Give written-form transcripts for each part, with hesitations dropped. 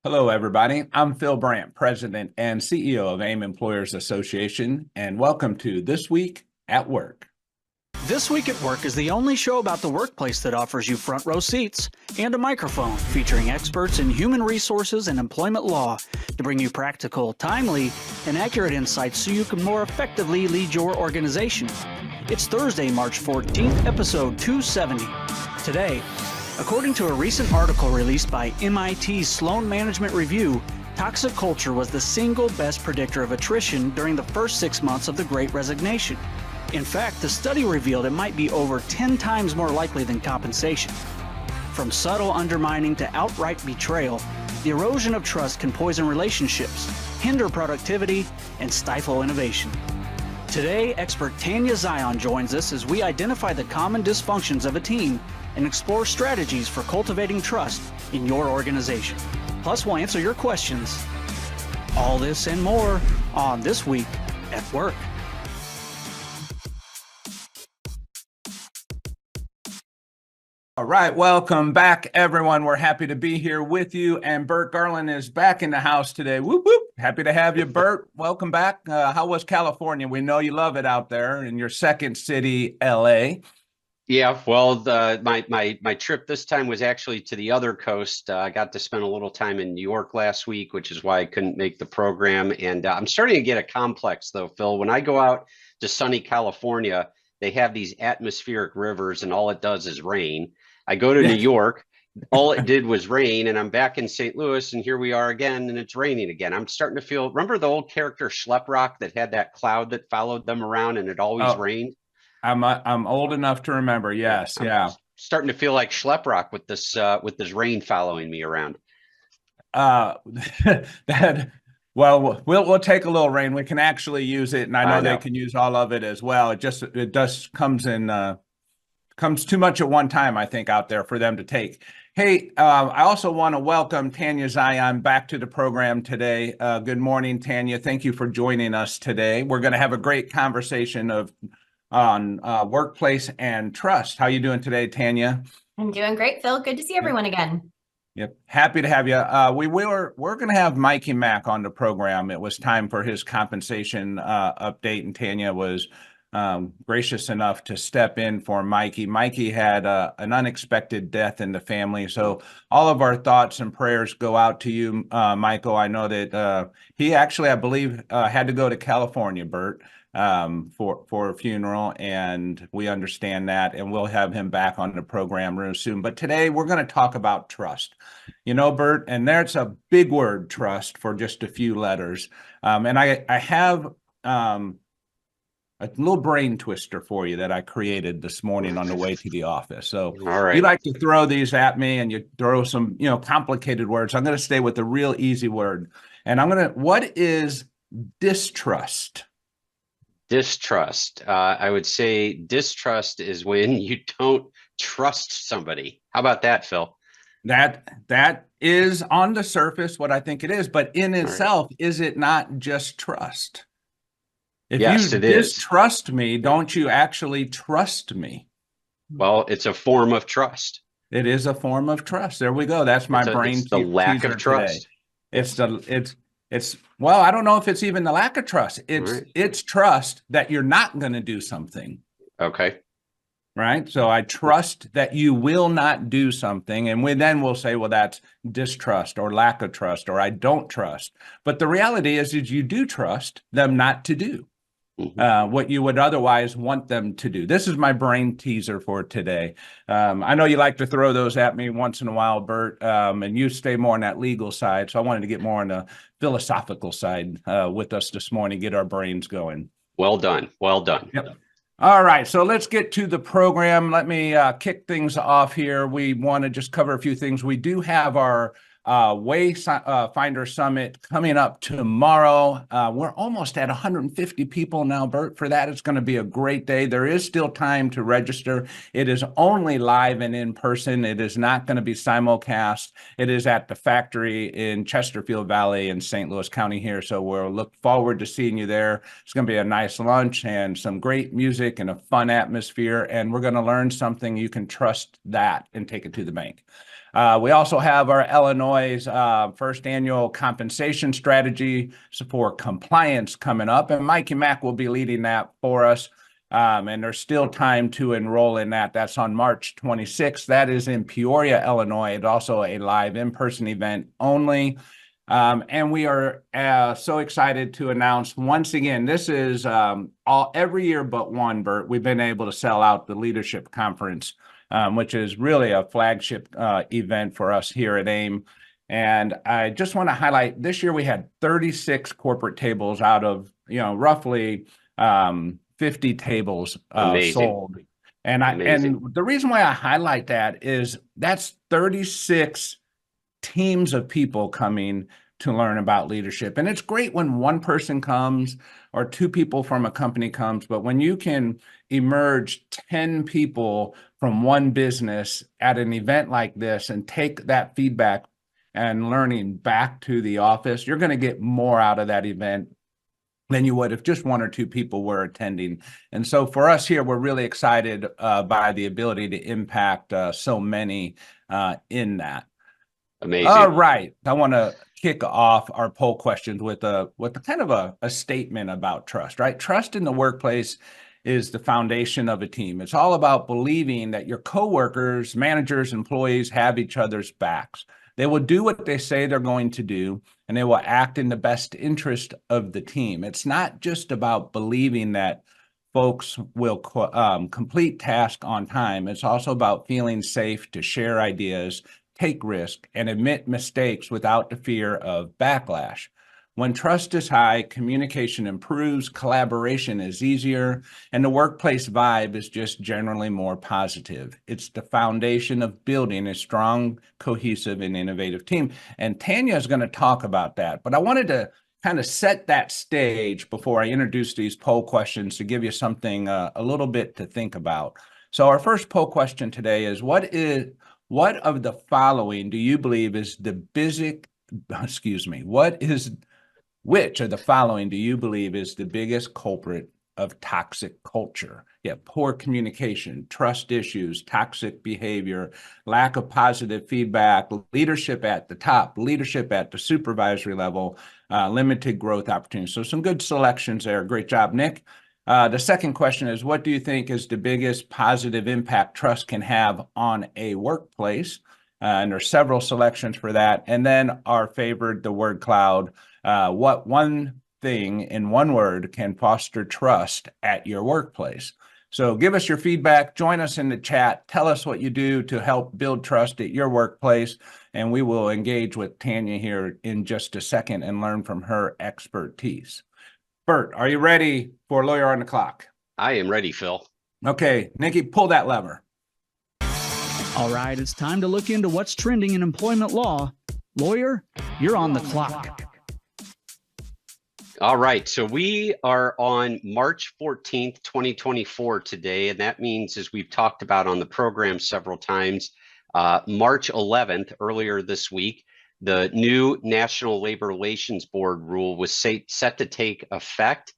Hello, everybody. I'm Phil Brandt, President and CEO of AIM Employers Association, and welcome to This Week at Work. This Week at Work is the only show about the workplace that offers you front row seats and a microphone featuring experts in human resources and employment law to bring you practical, timely, and accurate insights so you can more effectively lead your organization. It's Thursday, March 14th, episode 270. Today, according to a recent article released by MIT's Sloan Management Review, toxic culture was the single best predictor of attrition during the first 6 months of the Great Resignation. In fact, the study revealed it might be over 10 times more likely than compensation. From subtle undermining to outright betrayal, the erosion of trust can poison relationships, hinder productivity, and stifle innovation. Today, expert Tanaya Zion joins us as we identify the common dysfunctions of a team and explore strategies for cultivating trust in your organization. Plus, we'll answer your questions. All this and more on This Week at Work. All right, welcome back, everyone. We're happy to be here with you, and Bert Garland is back in the house today. Whoop, whoop. Happy to have you, Bert. Welcome back. How was California? We know you love it out there in your second city, LA. Yeah, well, my trip this time was actually to the other coast. I got to spend a little time in New York last week, which is why I couldn't make the program. And I'm starting to get a complex, though, Phil. When I go out to sunny California, they have these atmospheric rivers, and all it does is rain. I go to New York, all it did was rain, and I'm back in St. Louis, and here we are again, and it's raining again. I'm starting to feel, remember the old character Schleprock that had that cloud that followed them around, and it always rained? I'm old enough to remember. Yes, yeah. Starting to feel like Schleprock with this rain following me around. That well, we'll take a little rain. We can actually use it, and I know they can use all of it as well. It does comes too much at one time, I think, out there for them to take. Hey, I also want to welcome Tanaya Zion back to the program today. Good morning, Tanya. Thank you for joining us today. We're going to have a great conversation on workplace and trust. How you doing today, Tanya? I'm doing great, Phil. Good to see everyone again. Yep, happy to have you. We're going to have Mikey Mack on the program. It was time for his compensation update, and Tanya was gracious enough to step in for Mikey. Mikey had an unexpected death in the family, so all of our thoughts and prayers go out to you, Michael. I know that he actually, I believe, had to go to California, Bert, for a funeral, and we understand that, and we'll have him back on the program real soon. But today we're going to talk about trust. You know, Bert, and there's a big word, trust, for just a few letters. And I have a little brain twister for you that I created this morning on the way to the office. So all right. You like to throw these at me and you throw some, complicated words. I'm going to stay with a real easy word. And what is distrust? Distrust. I would say distrust is when you don't trust somebody. How about that, Phil? That is on the surface what I think it is, but in itself, is it not just trust? If yes, you distrust me, don't you actually trust me? Well, it's a form of trust. It is a form of trust. There we go. That's my brain. It's the lack of trust. Today. Well, I don't know if it's even the lack of trust. It's trust that you're not going to do something. Okay. Right. So I trust that you will not do something. And we'll say, well, that's distrust or lack of trust, or I don't trust. But the reality is you do trust them not to do what you would otherwise want them to do. This is my brain teaser for today. I know you like to throw those at me once in a while, Bert, and you stay more on that legal side. So I wanted to get more on the philosophical side with us this morning, get our brains going. Well done. Well done. Yep. All right, so let's get to the program. Let me kick things off here. We want to just cover a few things. We do have our Wayfinder Summit coming up tomorrow. We're almost at 150 people now, Bert. For that, it's going to be a great day. There is still time to register. It is only live and in person. It is not going to be simulcast. It is at the factory in Chesterfield Valley in St. Louis County here. So we'll look forward to seeing you there. It's going to be a nice lunch and some great music and a fun atmosphere. And we're going to learn something. You can trust that and take it to the bank. We also have our Illinois first annual compensation strategy for compliance coming up, and Mikey Mack will be leading that for us. And there's still time to enroll in that. That's on March 26th. That is in Peoria, Illinois. It's also a live in-person event only. And we are so excited to announce once again, this is every year but one, Bert, we've been able to sell out the leadership conference, which is really a flagship event for us here at AIM. And I just want to highlight this year we had 36 corporate tables out of, roughly 50 tables sold. And the reason why I highlight that is that's 36 teams of people coming to learn about leadership. And it's great when one person comes or two people from a company comes, but when you can emerge 10 people from one business at an event like this and take that feedback and learning back to the office, you're going to get more out of that event than you would if just one or two people were attending. And so for us here, we're really excited by the ability to impact so many in that. Amazing. All right. I want to kick off our poll questions with a kind of a statement about trust, right? Trust in the workplace is the foundation of a team. It's all about believing that your coworkers, managers, employees have each other's backs. They will do what they say they're going to do, and they will act in the best interest of the team. It's not just about believing that folks will complete tasks on time. It's also about feeling safe to share ideas, take risk, and admit mistakes without the fear of backlash. When trust is high, communication improves, collaboration is easier, and the workplace vibe is just generally more positive. It's the foundation of building a strong, cohesive, and innovative team. And Tanya is going to talk about that, but I wanted to kind of set that stage before I introduce these poll questions to give you something a little bit to think about. So our first poll question today is, what of the following do you believe is which of the following do you believe is the biggest culprit of toxic culture? Yeah, poor communication, trust issues, toxic behavior, lack of positive feedback, leadership at the top, leadership at the supervisory level, limited growth opportunities. So some good selections there. Great job, Nick. The second question is, what do you think is the biggest positive impact trust can have on a workplace? And there's several selections for that. And then our favorite, the word cloud. What one thing in one word can foster trust at your workplace? So give us your feedback, join us in the chat, tell us what you do to help build trust at your workplace, and we will engage with Tanya here in just a second and learn from her expertise. Bert, are you ready for Lawyer on the Clock? I am ready, Phil. Okay, Nikki, pull that lever. All right, it's time to look into what's trending in employment law. Lawyer, you're on the clock. All right, so we are on March 14th, 2024 today, and that means, as we've talked about on the program several times, March 11th, earlier this week, the new National Labor Relations Board rule was set to take effect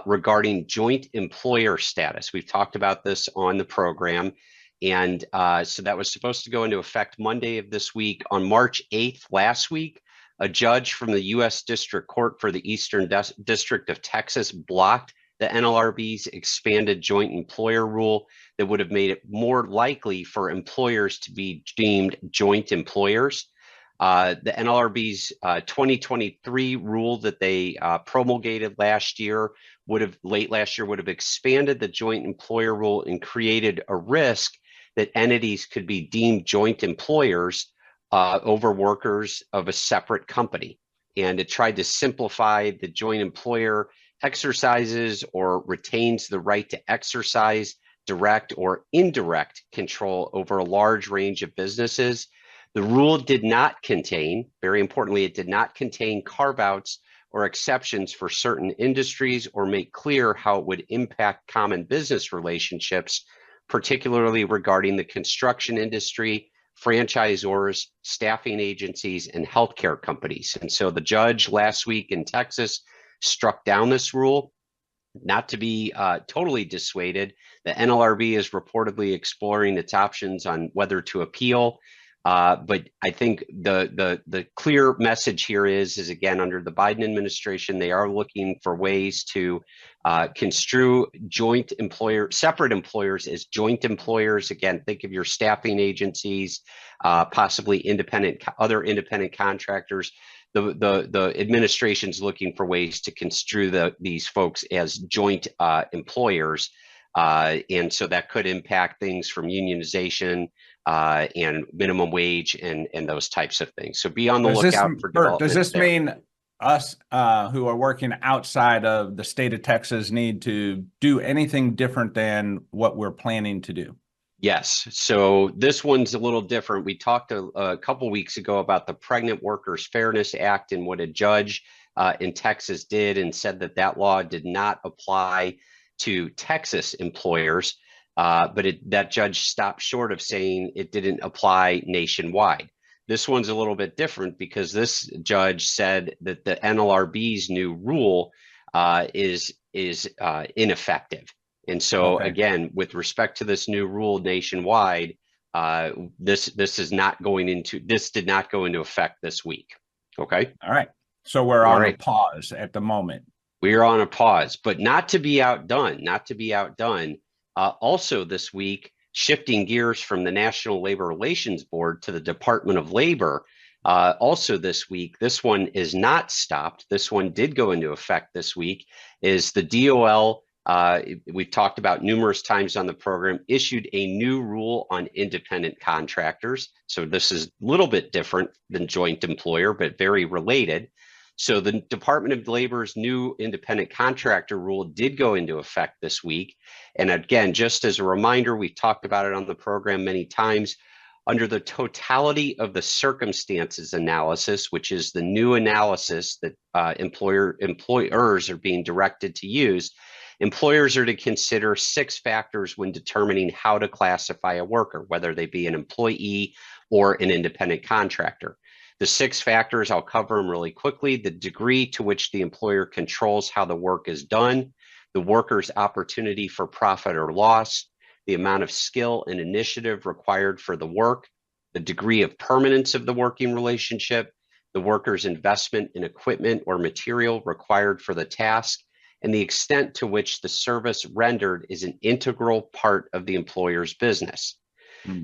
regarding joint employer status. We've talked about this on the program, and so that was supposed to go into effect Monday of this week. On March 8th, last week, a judge from the U.S. District Court for the Eastern District of Texas blocked the NLRB's expanded joint employer rule that would have made it more likely for employers to be deemed joint employers. The NLRB's 2023 rule that they promulgated late last year would have expanded the joint employer rule and created a risk that entities could be deemed joint employers over workers of a separate company. And it tried to simplify the joint employer exercises or retains the right to exercise direct or indirect control over a large range of businesses. The rule did not contain, very importantly, it did not contain carve-outs or exceptions for certain industries or make clear how it would impact common business relationships, particularly regarding the construction industry, franchisors, staffing agencies, and healthcare companies. And so the judge last week in Texas struck down this rule. Not to be totally dissuaded, the NLRB is reportedly exploring its options on whether to appeal. But I think the clear message here is again, under the Biden administration, they are looking for ways to construe separate employers as joint employers. Again, think of your staffing agencies, possibly other independent contractors. The administration's looking for ways to construe these folks as joint employers. And so that could impact things from unionization and minimum wage and those types of things. So be on the lookout for developments. Does this mean us who are working outside of the state of Texas need to do anything different than what we're planning to do? Yes. So this one's a little different. We talked a couple weeks ago about the Pregnant Workers Fairness Act and what a judge in Texas did and said that law did not apply to Texas employers. But that judge stopped short of saying it didn't apply nationwide. This one's a little bit different because this judge said that the NLRB's new rule is ineffective. And so again, with respect to this new rule nationwide, this did not go into effect this week. Okay. All right. So we're on a pause at the moment. We are on a pause, but not to be outdone, also this week, shifting gears from the National Labor Relations Board to the Department of Labor. Also this week, this one is not stopped. This one did go into effect this week, is the DOL, we've talked about numerous times on the program, issued a new rule on independent contractors. So this is a little bit different than joint employer, but very related. So the Department of Labor's new independent contractor rule did go into effect this week. And again, just as a reminder, we've talked about it on the program many times, under the totality of the circumstances analysis, which is the new analysis that employers are being directed to use, employers are to consider 6 factors when determining how to classify a worker, whether they be an employee or an independent contractor. The 6 factors, I'll cover them really quickly: the degree to which the employer controls how the work is done, the worker's opportunity for profit or loss, the amount of skill and initiative required for the work, the degree of permanence of the working relationship, the worker's investment in equipment or material required for the task, and the extent to which the service rendered is an integral part of the employer's business.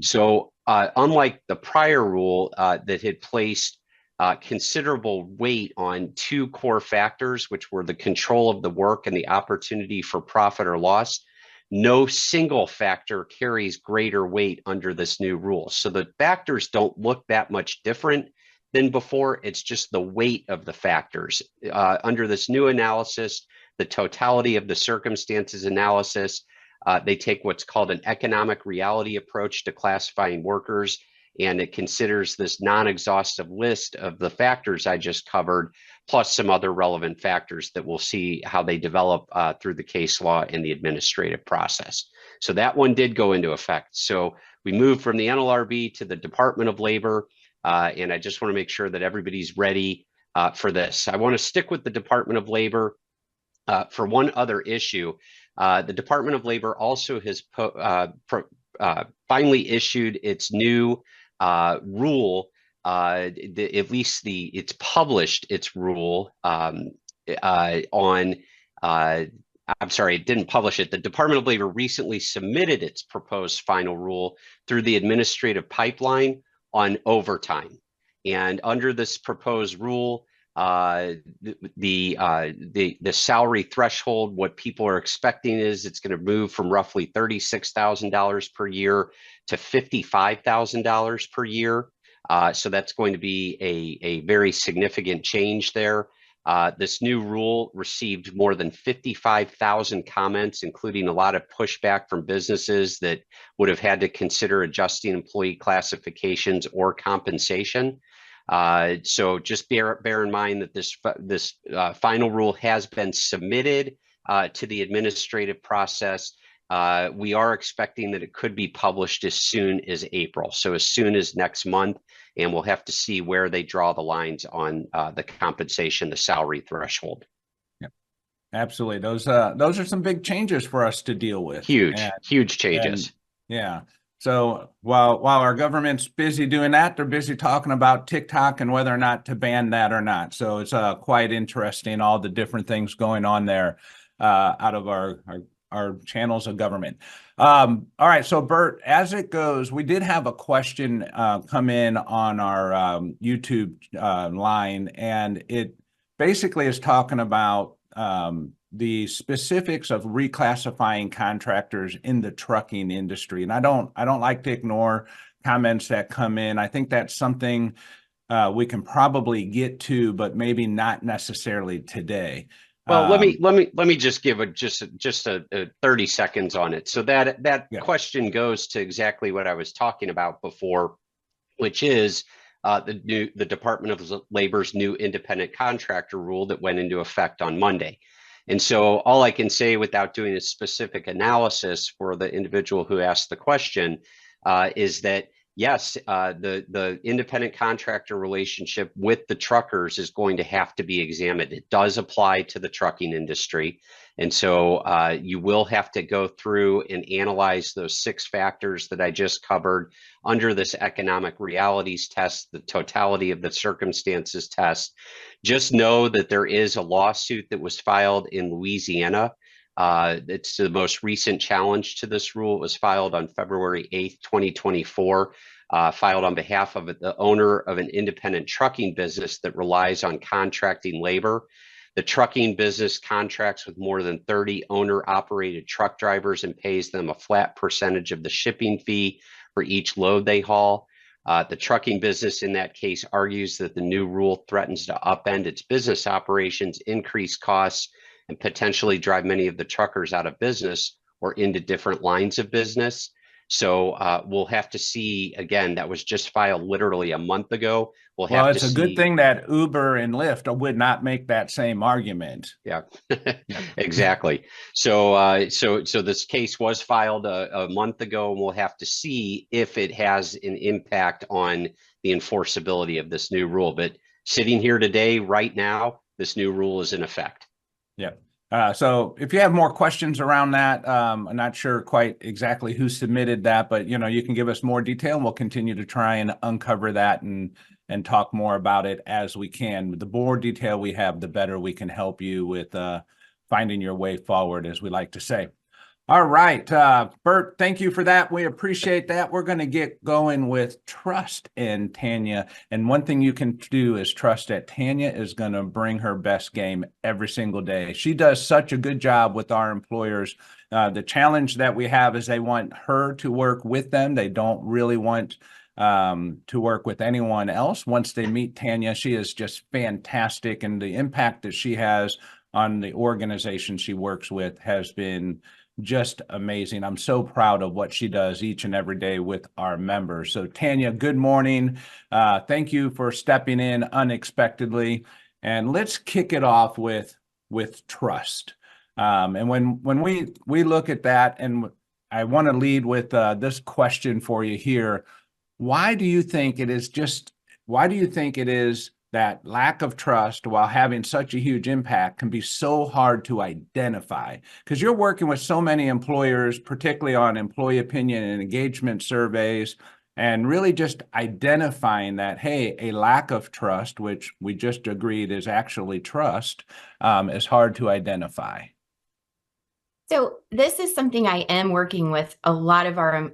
So unlike the prior rule that had placed considerable weight on 2 core factors, which were the control of the work and the opportunity for profit or loss, no single factor carries greater weight under this new rule. So the factors don't look that much different than before. It's just the weight of the factors. Under this new analysis, the totality of the circumstances analysis, they take what's called an economic reality approach to classifying workers, and it considers this non-exhaustive list of the factors I just covered, plus some other relevant factors that we'll see how they develop through the case law and the administrative process. So that one did go into effect. So we moved from the NLRB to the Department of Labor, and I just want to make sure that everybody's ready for this. I want to stick with the Department of Labor for one other issue. The Department of Labor also has finally issued its new rule. It's published its rule I'm sorry, it didn't publish it. The Department of Labor recently submitted its proposed final rule through the administrative pipeline on overtime. And under this proposed rule, the salary threshold, what people are expecting is it's going to move from roughly $36,000 per year to $55,000 per year. So that's going to be a very significant change there. This new rule received more than 55,000 comments, including a lot of pushback from businesses that would have had to consider adjusting employee classifications or compensation. So just bear in mind that this final rule has been submitted to the administrative process. We are expecting that it could be published as soon as April, so as soon as next month, and we'll have to see where they draw the lines on the compensation, the salary threshold. Yep. Absolutely. Those are some big changes for us to deal with. Huge changes. Yeah. So while our government's busy doing that, they're busy talking about TikTok and whether or not to ban that or not. So it's quite interesting, all the different things going on there out of our channels of government. All right, so Bert, as it goes, we did have a question come in on our YouTube line, and it basically is talking about the specifics of reclassifying contractors in the trucking industry. And I don't like to ignore comments that come in. I think that's something we can probably get to, but maybe not necessarily today. Well, let me just give a 30 seconds on it. So that question goes to exactly what I was talking about before, which is the Department of Labor's new independent contractor rule that went into effect on Monday. And so all I can say without doing a specific analysis for the individual who asked the question is that, yes, the independent contractor relationship with the truckers is going to have to be examined. It does apply to the trucking industry. And so you will have to go through and analyze those 6 factors that I just covered under this economic realities test, the totality of the circumstances test. Just know that there is a lawsuit that was filed in Louisiana. It's the most recent challenge to this rule. It was filed on February 8th, 2024, filed on behalf of the owner of an independent trucking business that relies on contracting labor. The trucking business contracts with more than 30 owner-operated truck drivers and pays them a flat percentage of the shipping fee for each load they haul. The trucking business in that case argues that the new rule threatens to upend its business operations, increase costs, and potentially drive many of the truckers out of business or into different lines of business. So we'll have to see. Again, that was just filed literally a month ago. Well, it's a good thing that Uber and Lyft would not make that same argument. Yeah, exactly. So this case was filed a month ago, and we'll have to see if it has an impact on the enforceability of this new rule. But sitting here today, right now, this new rule is in effect. Yeah. So if you have more questions around that, I'm not sure quite exactly who submitted that, but you can give us more detail, and we'll continue to try and uncover that and talk more about it as we can. The more detail we have, the better we can help you with finding your way forward, as we like to say. All right, Bert, thank you for that. We appreciate that. We're going to get going with trust and Tanya. And one thing you can do is trust that Tanya is going to bring her best game every single day. She does such a good job with our employers. The challenge that we have is they want her to work with them. They don't really want to work with anyone else. Once they meet Tanya, she is just fantastic. And the impact that she has on the organization she works with has been just amazing. I'm so proud of what she does each and every day with our members. So Tanya, good morning. Thank you for stepping in unexpectedly. And let's kick it off with trust. And when we look at that, and I want to lead with this question for you here. Why do you think it is that lack of trust, while having such a huge impact, can be so hard to identify? Because you're working with so many employers, particularly on employee opinion and engagement surveys, and really just identifying that, hey, a lack of trust, which we just agreed is actually trust, is hard to identify. So this is something I am working with a lot of our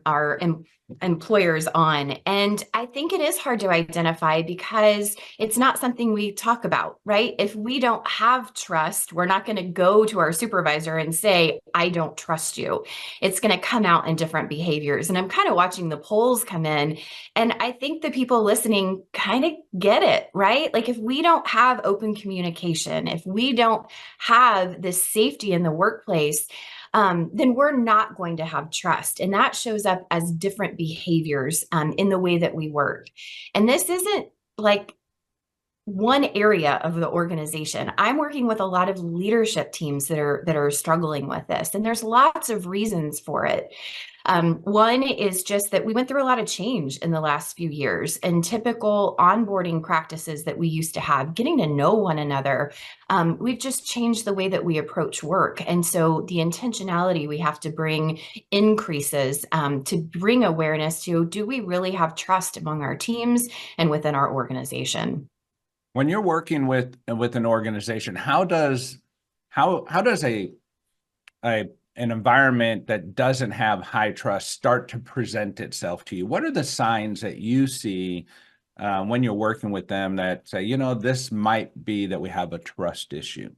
employers on. And I think it is hard to identify because it's not something we talk about, right? If we don't have trust, we're not going to go to our supervisor and say, I don't trust you. It's going to come out in different behaviors. And I'm kind of watching the polls come in. And I think the people listening kind of get it, right? Like if we don't have open communication, if we don't have this safety in the workplace, then we're not going to have trust. And that shows up as different behaviors in the way that we work. And this isn't like one area of the organization. I'm working with a lot of leadership teams that are struggling with this, and there's lots of reasons for it. One is just that we went through a lot of change in the last few years, and typical onboarding practices that we used to have, getting to know one another. We've just changed the way that we approach work. And so the intentionality we have to bring increases to bring awareness to, do we really have trust among our teams and within our organization? When you're working with an organization, how does a an environment that doesn't have high trust start to present itself to you? What are the signs that you see when you're working with them that say, this might be that we have a trust issue?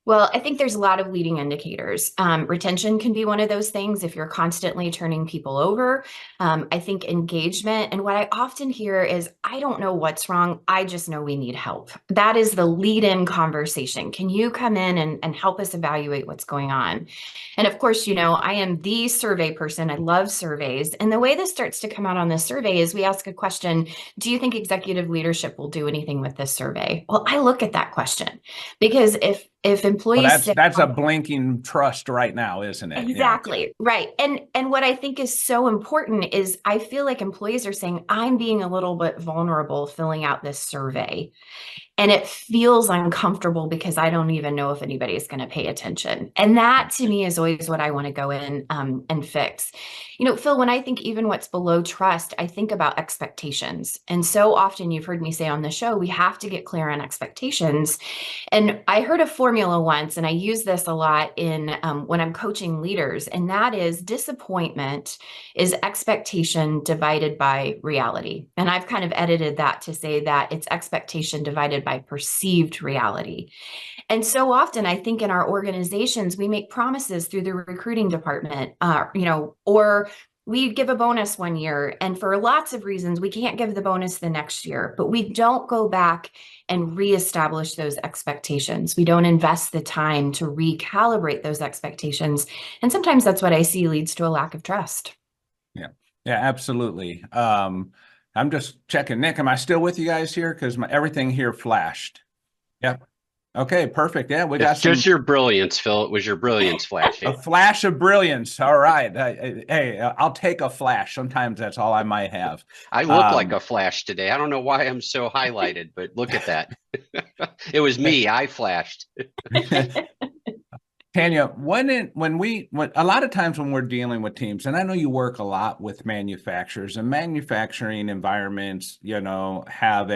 Well, I think there's a lot of leading indicators. Retention can be one of those things if you're constantly turning people over. I think engagement, and what I often hear is, I don't know what's wrong. I just know we need help. That is the lead-in conversation. Can you come in and help us evaluate what's going on? And of course, I am the survey person. I love surveys. And the way this starts to come out on this survey is we ask a question: do you think executive leadership will do anything with this survey? Well, I look at that question, because if Well, employees say, that's a blinking trust right now, isn't it? exactly, right. And what I think is so important is, I feel like employees are saying, I'm being a little bit vulnerable filling out this survey. And it feels uncomfortable because I don't even know if anybody is going to pay attention. And that to me is always what I want to go in and fix. Phil, when I think even what's below trust, I think about expectations. And so often you've heard me say on the show, we have to get clear on expectations. And I heard a formula once, and I use this a lot in when I'm coaching leaders, and that is, disappointment is expectation divided by reality. And I've kind of edited that to say that it's expectation divided by perceived reality. And so often I think in our organizations, we make promises through the recruiting department, or we give a bonus one year, and for lots of reasons, we can't give the bonus the next year, but we don't go back and reestablish those expectations. We don't invest the time to recalibrate those expectations. And sometimes that's what I see leads to a lack of trust. Yeah, yeah, absolutely. I'm just checking. Nick, am I still with you guys here? Because everything here flashed. Yep. Okay, perfect. Yeah, we got It's just your brilliance, Phil. It was your brilliance a flashing. flash of brilliance. All right. Hey, I'll take a flash. Sometimes that's all I might have. I look like a flash today. I don't know why I'm so highlighted, but look at that. It was me. I flashed. Tanya, when a lot of times when we're dealing with teams, and I know you work a lot with manufacturers, and manufacturing environments, have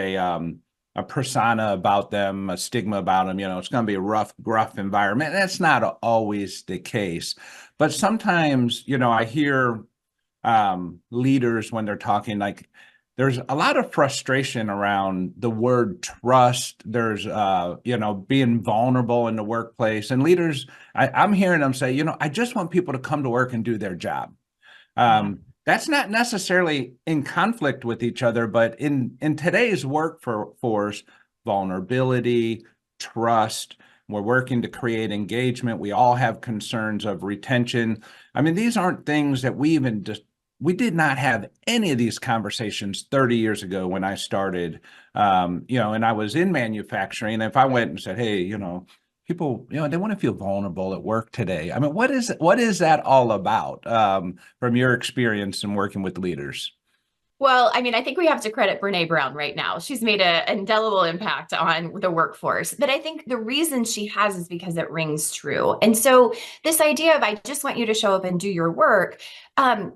a persona about them, a stigma about them. It's going to be a rough, gruff environment. That's not always the case, but sometimes, I hear leaders when they're talking, like, there's a lot of frustration around the word trust. There's, being vulnerable in the workplace, and leaders, I'm hearing them say, I just want people to come to work and do their job. That's not necessarily in conflict with each other, but in today's workforce, vulnerability, trust, we're working to create engagement. We all have concerns of retention. I mean, these aren't things that we did not have any of these conversations 30 years ago when I started, and I was in manufacturing. If I went and said, hey, people, they want to feel vulnerable at work today. I mean, what is that all about, from your experience in working with leaders? Well, I mean, I think we have to credit Brene Brown right now. She's made an indelible impact on the workforce. But I think the reason she has is because it rings true. And so this idea of, I just want you to show up and do your work, and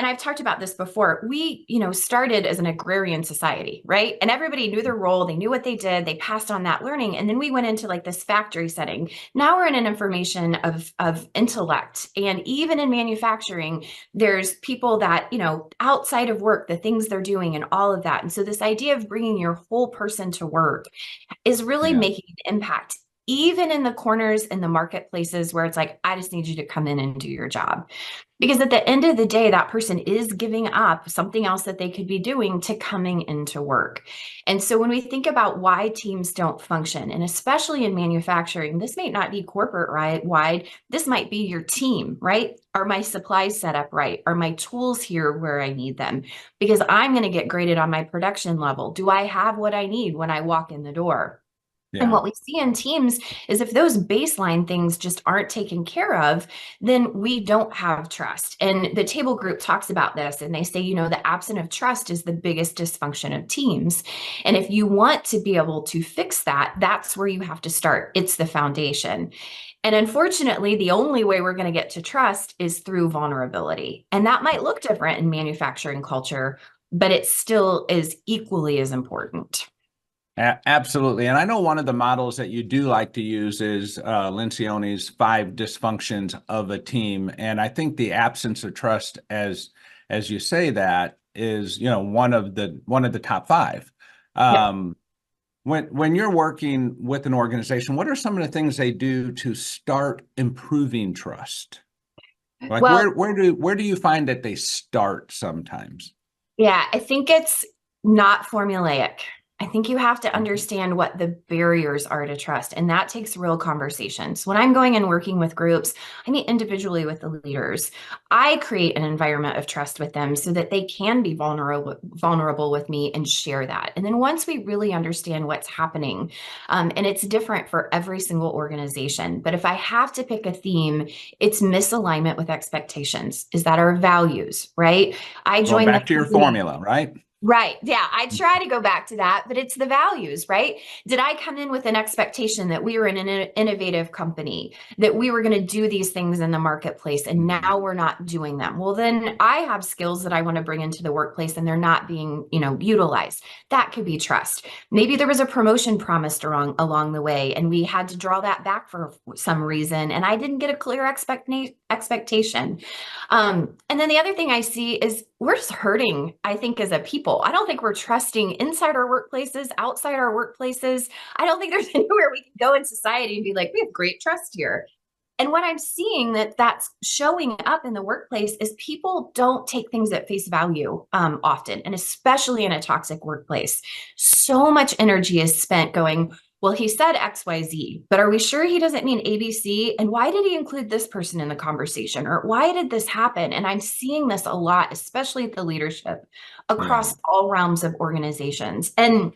I've talked about this before. We, started as an agrarian society, right? And everybody knew their role. They knew what they did. They passed on that learning. And then we went into like this factory setting. Now we're in an information of intellect. And even in manufacturing, there's people that, outside of work, the things they're doing and all of that. And so this idea of bringing your whole person to work is really Yeah. making an impact. even in the corners in the marketplaces where it's like, I just need you to come in and do your job. Because at the end of the day, that person is giving up something else that they could be doing to coming into work. And so when we think about why teams don't function, and especially in manufacturing, this may not be corporate wide, this might be your team, right? Are my supplies set up right? Are my tools here where I need them? Because I'm going to get graded on my production level. Do I have what I need when I walk in the door? And Yeah. what we see in teams is if those baseline things just aren't taken care of, then we don't have trust. And the table group talks about this, and they say, the absence of trust is the biggest dysfunction of teams. And if you want to be able to fix that, that's where you have to start. It's the foundation. And unfortunately, the only way we're going to get to trust is through vulnerability. And that might look different in manufacturing culture, but it still is equally as important. Absolutely. And I know one of the models that you do like to use is Lencioni's 5 dysfunctions of a team. And I think the absence of trust, as you say, that is, one of the top 5. When you're working with an organization, what are some of the things they do to start improving trust? Like, Well, where do you find that they start sometimes? yeah, I think it's not formulaic. I think you have to understand what the barriers are to trust, and that takes real conversations. When I'm going and working with groups, I meet individually with the leaders. I create an environment of trust with them so that they can be vulnerable with me and share that. And then once we really understand what's happening, and it's different for every single organization, but if I have to pick a theme, it's misalignment with expectations. Is that our values, right? I Going joined the back to your company. formula, right? Right. Yeah. I try to go back to that, but it's the values, right? Did I come in with an expectation that we were an innovative company, that we were going to do these things in the marketplace, and now we're not doing them? Well, then I have skills that I want to bring into the workplace and they're not being, utilized. That could be trust. Maybe there was a promotion promised along the way and we had to draw that back for some reason. And I didn't get a clear expectation. And then the other thing I see is we're just hurting, I think, as a people. I don't think we're trusting inside our workplaces, outside our workplaces. I don't think there's anywhere we can go in society and be like, we have great trust here. And what I'm seeing that's showing up in the workplace is people don't take things at face value often, and especially in a toxic workplace. So much energy is spent going, well, he said XYZ, but are we sure he doesn't mean ABC? And why did he include this person in the conversation? Or why did this happen? And I'm seeing this a lot, especially at the leadership Yeah. across all realms of organizations. And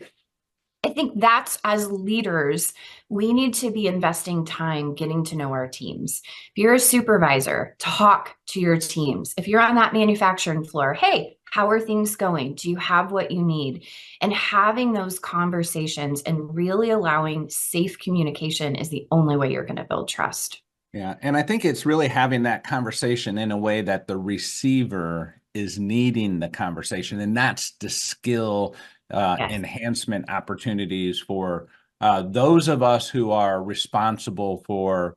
I think that's, as leaders, we need to be investing time getting to know our teams. If you're a supervisor, talk to your teams. If you're on that manufacturing floor, hey, how are things going? Do you have what you need? And having those conversations and really allowing safe communication is the only way you're going to build trust. Yeah. And I think it's really having that conversation in a way that the receiver is needing the conversation. And that's the skill Yes. enhancement opportunities for those of us who are responsible for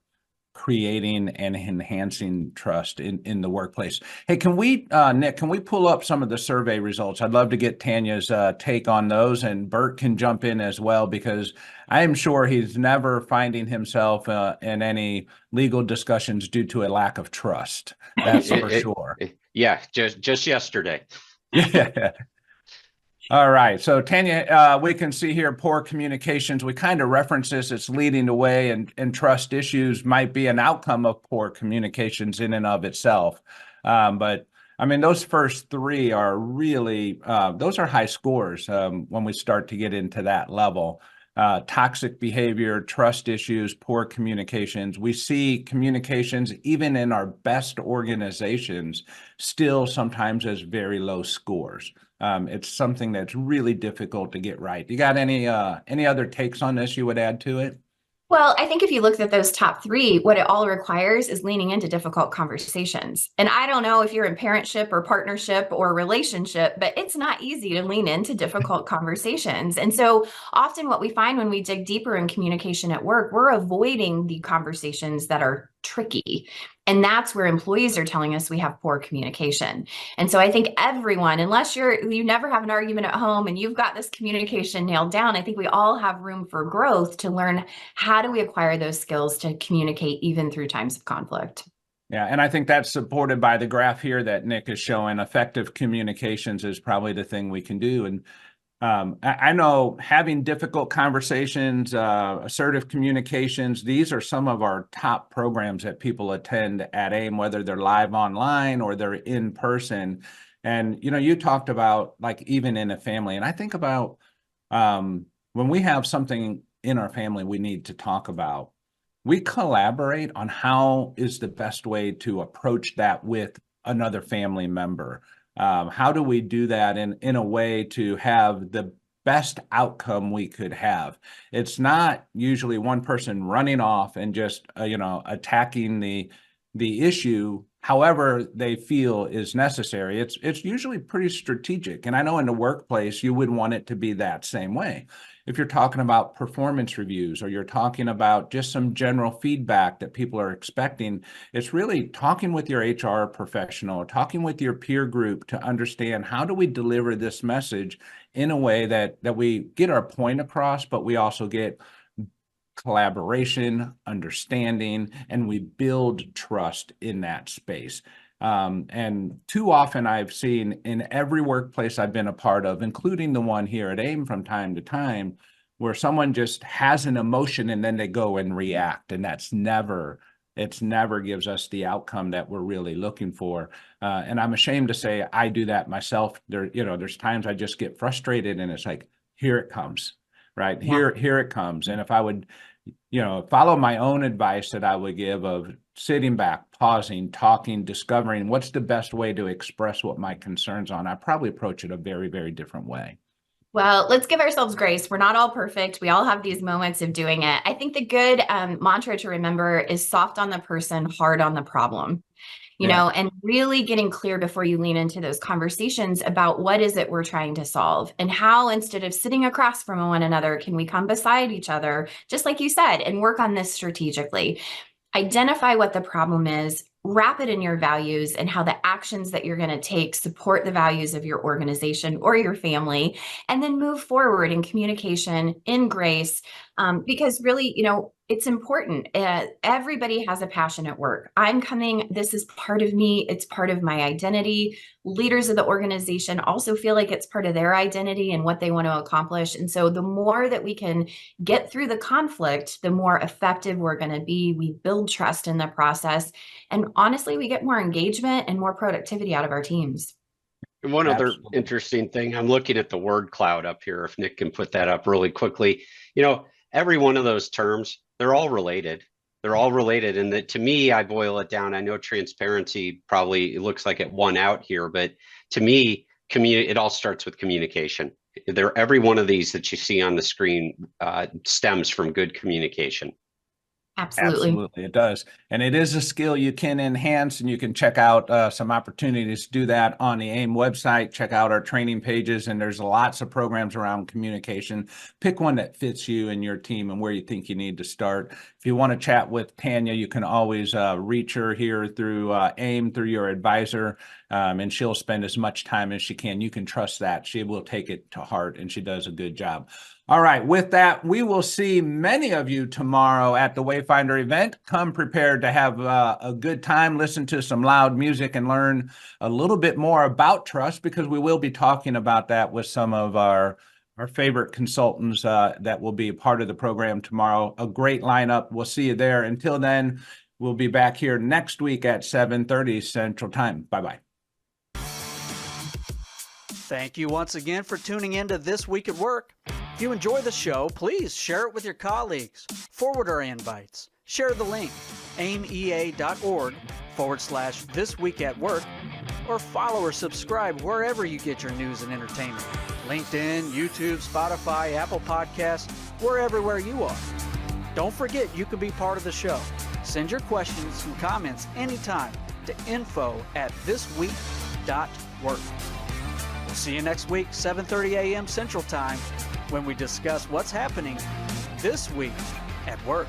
creating and enhancing trust in the workplace. Hey, can we, Nick, can we pull up some of the survey results? I'd love to get Tanya's take on those, and Bert can jump in as well, because I am sure he's never finding himself in any legal discussions due to a lack of trust. That's for sure. Yeah, just yesterday. Yeah. All right. So Tanya, we can see here poor communications. We kind of reference this. It's leading the way, and trust issues might be an outcome of poor communications in and of itself. But I mean, those first 3 are really, those are high scores when we start to get into that level. Toxic behavior, trust issues, poor communications. We see communications, even in our best organizations, still sometimes as very low scores. It's something that's really difficult to get right. You got any other takes on this you would add to it? Well, I think if you looked at those top 3, what it all requires is leaning into difficult conversations. And I don't know if you're in parentship or partnership or relationship, but it's not easy to lean into difficult conversations. And so often what we find when we dig deeper in communication at work, we're avoiding the conversations that are tricky. And that's where employees are telling us we have poor communication. And so I think everyone, unless you never have an argument at home and you've got this communication nailed down, I think we all have room for growth to learn how do we acquire those skills to communicate even through times of conflict. Yeah, and I think that's supported by the graph here that Nick is showing. Effective communications is probably the thing we can do. And I know having difficult conversations, assertive communications, these are some of our top programs that people attend at AIM, whether they're live online or they're in person. And, you talked about like even in a family, and I think about when we have something in our family we need to talk about, we collaborate on how is the best way to approach that with another family member. How do we do that in a way to have the best outcome we could have? It's not usually one person running off and just attacking the issue however they feel is necessary. It's usually pretty strategic. And I know in the workplace you would want it to be that same way. If you're talking about performance reviews or you're talking about just some general feedback that people are expecting, it's really talking with your HR professional, talking with your peer group to understand how do we deliver this message in a way that we get our point across, but we also get collaboration, understanding, and we build trust in that space. And too often I've seen in every workplace I've been a part of, including the one here at AIM from time to time, where someone just has an emotion and then they go and react. And it never gives us the outcome that we're really looking for. And I'm ashamed to say I do that myself. There's times I just get frustrated and it's like, here it comes, right? Yeah. Here it comes. And if I would follow my own advice that I would give of sitting back, pausing, talking, discovering what's the best way to express what my concerns are, I probably approach it a very, very different way. Well, let's give ourselves grace. We're not all perfect. We all have these moments of doing it. I think the good mantra to remember is soft on the person, hard on the problem. And really getting clear before you lean into those conversations about what is it we're trying to solve and how, instead of sitting across from one another, can we come beside each other, just like you said, and work on this strategically. Identify what the problem is, wrap it in your values and how the actions that you're going to take support the values of your organization or your family, and then move forward in communication, in grace, because really, it's important. Everybody has a passion at work. This is part of me. It's part of my identity. Leaders of the organization also feel like it's part of their identity and what they want to accomplish. And so the more that we can get through the conflict, the more effective we're going to be. We build trust in the process. And honestly, we get more engagement and more productivity out of our teams. And one other interesting thing, I'm looking at the word cloud up here. If Nick can put that up really quickly, every one of those terms, they're all related. They're all related. And that, to me, I boil it down. I know transparency probably looks like it won out here, but to me, it all starts with communication. Every one of these that you see on the screen stems from good communication. Absolutely, it does. And it is a skill you can enhance, and you can check out some opportunities to do that on the AIM website. Check out our training pages, and there's lots of programs around communication. Pick one that fits you and your team and where you think you need to start. If you want to chat with Tanya, you can always reach her here through AIM, through your advisor, and she'll spend as much time as she can. You can trust that. She will take it to heart, and she does a good job. All right, with that, we will see many of you tomorrow at the Wayfinder event. Come prepared to have a good time, listen to some loud music, and learn a little bit more about trust, because we will be talking about that with some of our favorite consultants that will be a part of the program tomorrow. A great lineup. We'll see you there. Until then, we'll be back here next week at 7:30 Central Time. Bye-bye. Thank you once again for tuning in to This Week at Work. If you enjoy the show, please share it with your colleagues, forward our invites, share the link, aimea.org/This Week at Work, or follow or subscribe wherever you get your news and entertainment. LinkedIn, YouTube, Spotify, Apple Podcasts, we're everywhere you are. Don't forget you can be part of the show. Send your questions and comments anytime to info@thisweek.work. We'll see you next week, 7:30 a.m. Central Time, when we discuss what's happening this week at work.